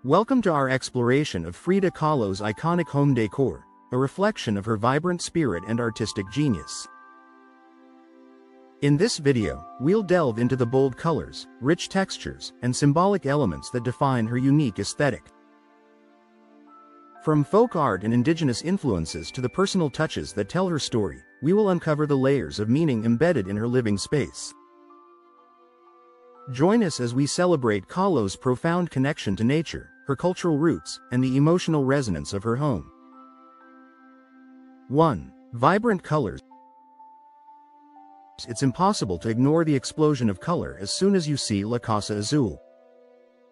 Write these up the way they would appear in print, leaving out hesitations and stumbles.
Welcome to our exploration of Frida Kahlo's iconic home decor, a reflection of her vibrant spirit and artistic genius. In this video, we'll delve into the bold colors, rich textures, and symbolic elements that define her unique aesthetic. From folk art and indigenous influences to the personal touches that tell her story, we will uncover the layers of meaning embedded in her living space. Join us as we celebrate Kahlo's profound connection to nature, her cultural roots, and the emotional resonance of her home. 1. Vibrant colors. It's impossible to ignore the explosion of color as soon as you see La Casa Azul.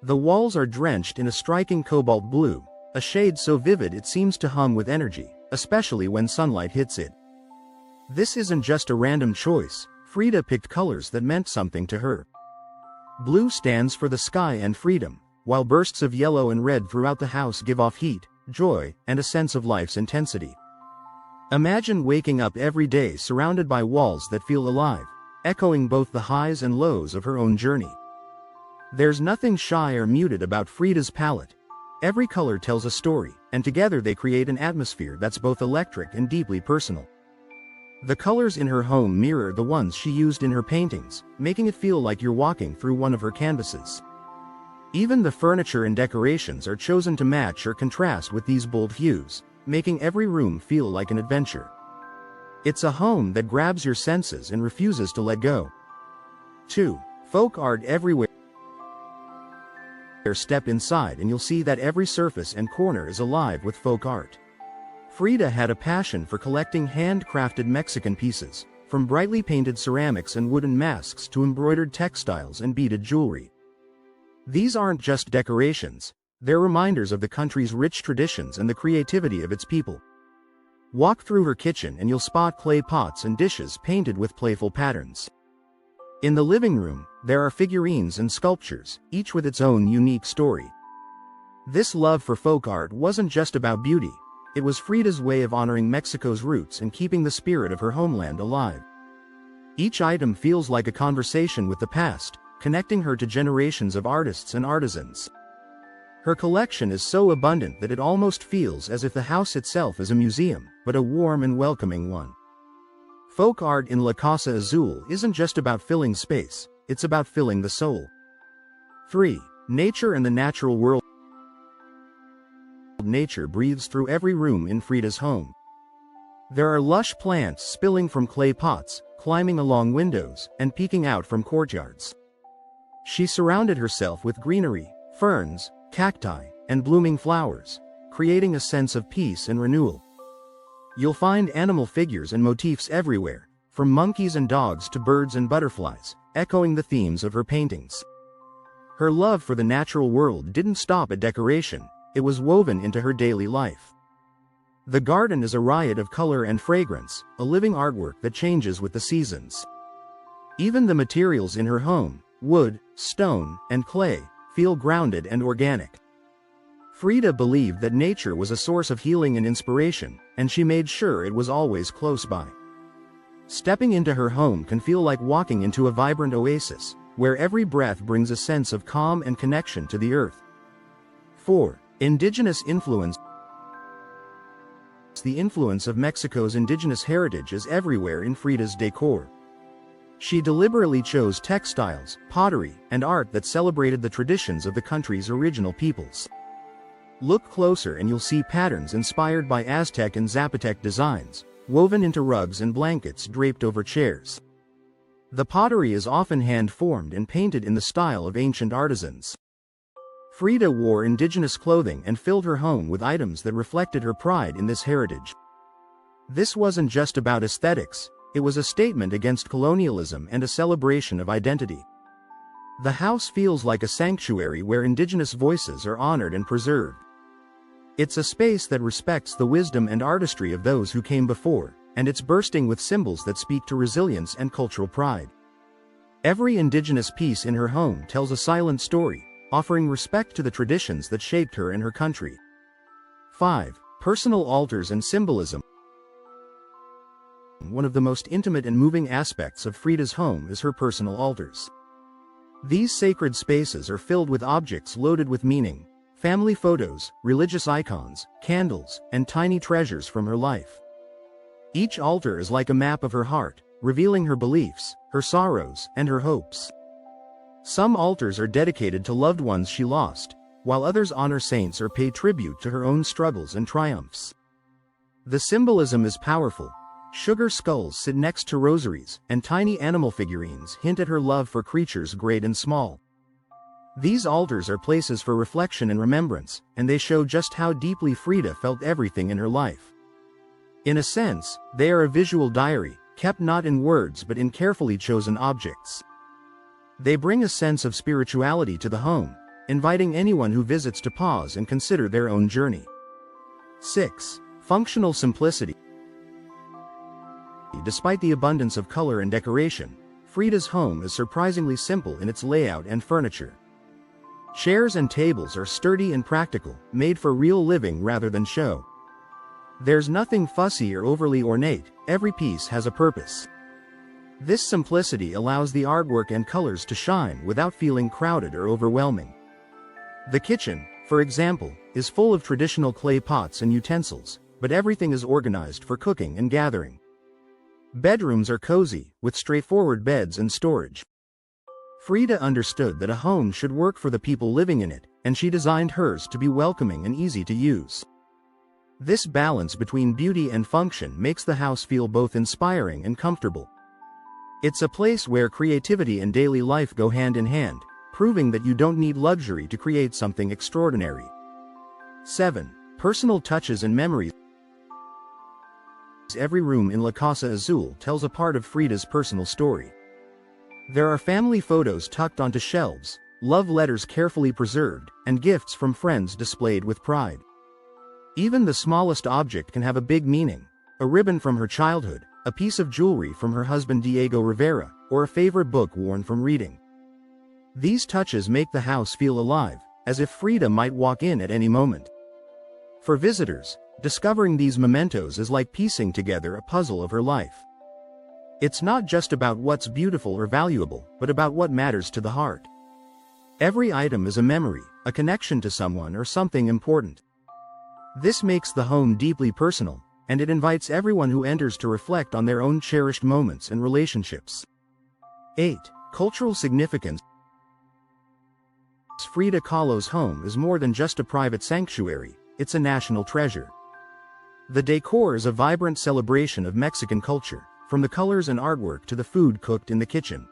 The walls are drenched in a striking cobalt blue, a shade so vivid it seems to hum with energy, especially when sunlight hits it. This isn't just a random choice. Frida picked colors that meant something to her. Blue stands for the sky and freedom, while bursts of yellow and red throughout the house give off heat, joy, and a sense of life's intensity. Imagine waking up every day surrounded by walls that feel alive, echoing both the highs and lows of her own journey. There's nothing shy or muted about Frida's palette. Every color tells a story, and together they create an atmosphere that's both electric and deeply personal. The colors in her home mirror the ones she used in her paintings, making it feel like you're walking through one of her canvases. Even the furniture and decorations are chosen to match or contrast with these bold hues, making every room feel like an adventure. It's a home that grabs your senses and refuses to let go. 2. Folk art everywhere. Step inside and you'll see that every surface and corner is alive with folk art. Frida had a passion for collecting handcrafted Mexican pieces, from brightly painted ceramics and wooden masks to embroidered textiles and beaded jewelry. These aren't just decorations, they're reminders of the country's rich traditions and the creativity of its people. Walk through her kitchen and you'll spot clay pots and dishes painted with playful patterns. In the living room, there are figurines and sculptures, each with its own unique story. This love for folk art wasn't just about beauty. It was Frida's way of honoring Mexico's roots and keeping the spirit of her homeland alive. Each item feels like a conversation with the past, connecting her to generations of artists and artisans. Her collection is so abundant that it almost feels as if the house itself is a museum, but a warm and welcoming one. Folk art in La Casa Azul isn't just about filling space, it's about filling the soul. 3. Nature and the natural world. Nature breathes through every room in Frida's home. There are lush plants spilling from clay pots, climbing along windows, and peeking out from courtyards. She surrounded herself with greenery, ferns, cacti, and blooming flowers, creating a sense of peace and renewal. You'll find animal figures and motifs everywhere, from monkeys and dogs to birds and butterflies, echoing the themes of her paintings. Her love for the natural world didn't stop at decoration. It was woven into her daily life. The garden is a riot of color and fragrance, a living artwork that changes with the seasons. Even the materials in her home, wood, stone, and clay, feel grounded and organic. Frida believed that nature was a source of healing and inspiration, and she made sure it was always close by. Stepping into her home can feel like walking into a vibrant oasis, where every breath brings a sense of calm and connection to the earth. 4. Indigenous influence. The influence of Mexico's indigenous heritage is everywhere in Frida's decor. She deliberately chose textiles, pottery, and art that celebrated the traditions of the country's original peoples. Look closer and you'll see patterns inspired by Aztec and Zapotec designs, woven into rugs and blankets draped over chairs. The pottery is often hand-formed and painted in the style of ancient artisans. Frida wore indigenous clothing and filled her home with items that reflected her pride in this heritage. This wasn't just about aesthetics, it was a statement against colonialism and a celebration of identity. The house feels like a sanctuary where indigenous voices are honored and preserved. It's a space that respects the wisdom and artistry of those who came before, and it's bursting with symbols that speak to resilience and cultural pride. Every indigenous piece in her home tells a silent story, offering respect to the traditions that shaped her and her country. 5. Personal altars and symbolism. One of the most intimate and moving aspects of Frida's home is her personal altars. These sacred spaces are filled with objects loaded with meaning, family photos, religious icons, candles, and tiny treasures from her life. Each altar is like a map of her heart, revealing her beliefs, her sorrows, and her hopes. Some altars are dedicated to loved ones she lost, while others honor saints or pay tribute to her own struggles and triumphs. The symbolism is powerful. Sugar skulls sit next to rosaries, and tiny animal figurines hint at her love for creatures great and small. These altars are places for reflection and remembrance, and they show just how deeply Frida felt everything in her life. In a sense, they are a visual diary, kept not in words but in carefully chosen objects. They bring a sense of spirituality to the home, inviting anyone who visits to pause and consider their own journey. 6. Functional simplicity. Despite the abundance of color and decoration, Frida's home is surprisingly simple in its layout and furniture. Chairs and tables are sturdy and practical, made for real living rather than show. There's nothing fussy or overly ornate, every piece has a purpose. This simplicity allows the artwork and colors to shine without feeling crowded or overwhelming. The kitchen, for example, is full of traditional clay pots and utensils, but everything is organized for cooking and gathering. Bedrooms are cozy, with straightforward beds and storage. Frida understood that a home should work for the people living in it, and she designed hers to be welcoming and easy to use. This balance between beauty and function makes the house feel both inspiring and comfortable. It's a place where creativity and daily life go hand in hand, proving that you don't need luxury to create something extraordinary. 7. Personal touches and memories. Every room in La Casa Azul tells a part of Frida's personal story. There are family photos tucked onto shelves, love letters carefully preserved, and gifts from friends displayed with pride. Even the smallest object can have a big meaning: a ribbon from her childhood, a piece of jewelry from her husband Diego Rivera, or a favorite book worn from reading. These touches make the house feel alive, as if Frida might walk in at any moment. For visitors, discovering these mementos is like piecing together a puzzle of her life. It's not just about what's beautiful or valuable, but about what matters to the heart. Every item is a memory, a connection to someone or something important. This makes the home deeply personal, and it invites everyone who enters to reflect on their own cherished moments and relationships. 8. Cultural significance. Frida Kahlo's home is more than just a private sanctuary, it's a national treasure. The decor is a vibrant celebration of Mexican culture, from the colors and artwork to the food cooked in the kitchen.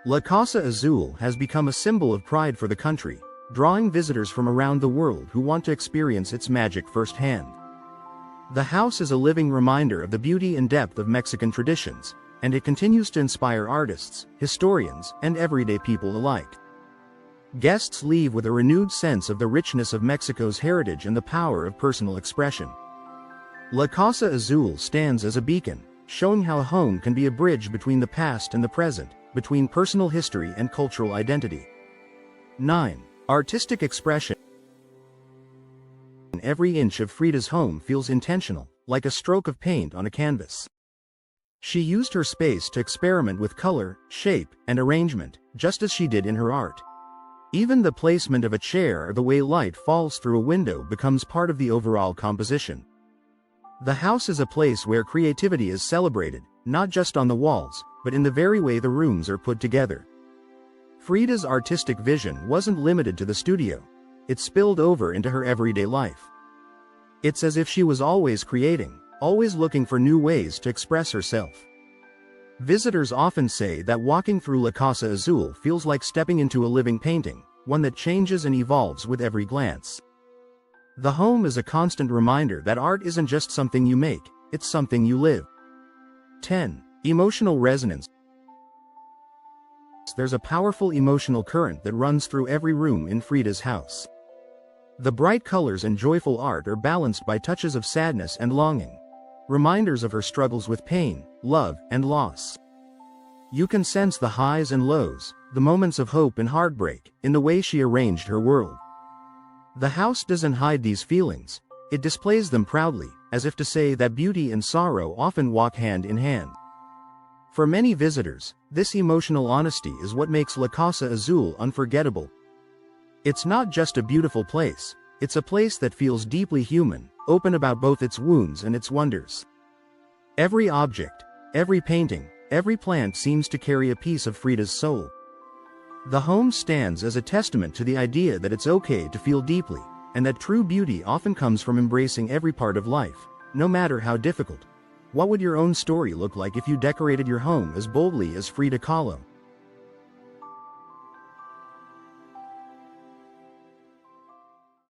La Casa Azul has become a symbol of pride for the country, drawing visitors from around the world who want to experience its magic firsthand. The house is a living reminder of the beauty and depth of Mexican traditions, and it continues to inspire artists, historians, and everyday people alike. Guests leave with a renewed sense of the richness of Mexico's heritage and the power of personal expression. La Casa Azul stands as a beacon, showing how a home can be a bridge between the past and the present, between personal history and cultural identity. 9. Artistic expression. Every inch of Frida's home feels intentional, like a stroke of paint on a canvas. She used her space to experiment with color, shape, and arrangement, just as she did in her art. Even the placement of a chair or the way light falls through a window becomes part of the overall composition. The house is a place where creativity is celebrated, not just on the walls, but in the very way the rooms are put together. Frida's artistic vision wasn't limited to the studio. It spilled over into her everyday life. It's as if she was always creating, always looking for new ways to express herself. Visitors often say that walking through La Casa Azul feels like stepping into a living painting, one that changes and evolves with every glance. The home is a constant reminder that art isn't just something you make, it's something you live. 10. Emotional resonance. There's a powerful emotional current that runs through every room in Frida's house. The bright colors and joyful art are balanced by touches of sadness and longing, reminders of her struggles with pain, love, and loss. You can sense the highs and lows, the moments of hope and heartbreak, in the way she arranged her world. The house doesn't hide these feelings, it displays them proudly, as if to say that beauty and sorrow often walk hand in hand. For many visitors, this emotional honesty is what makes La Casa Azul unforgettable. It's not just a beautiful place, it's a place that feels deeply human, open about both its wounds and its wonders. Every object, every painting, every plant seems to carry a piece of Frida's soul. The home stands as a testament to the idea that it's okay to feel deeply, and that true beauty often comes from embracing every part of life, no matter how difficult. What would your own story look like if you decorated your home as boldly as Frida Kahlo?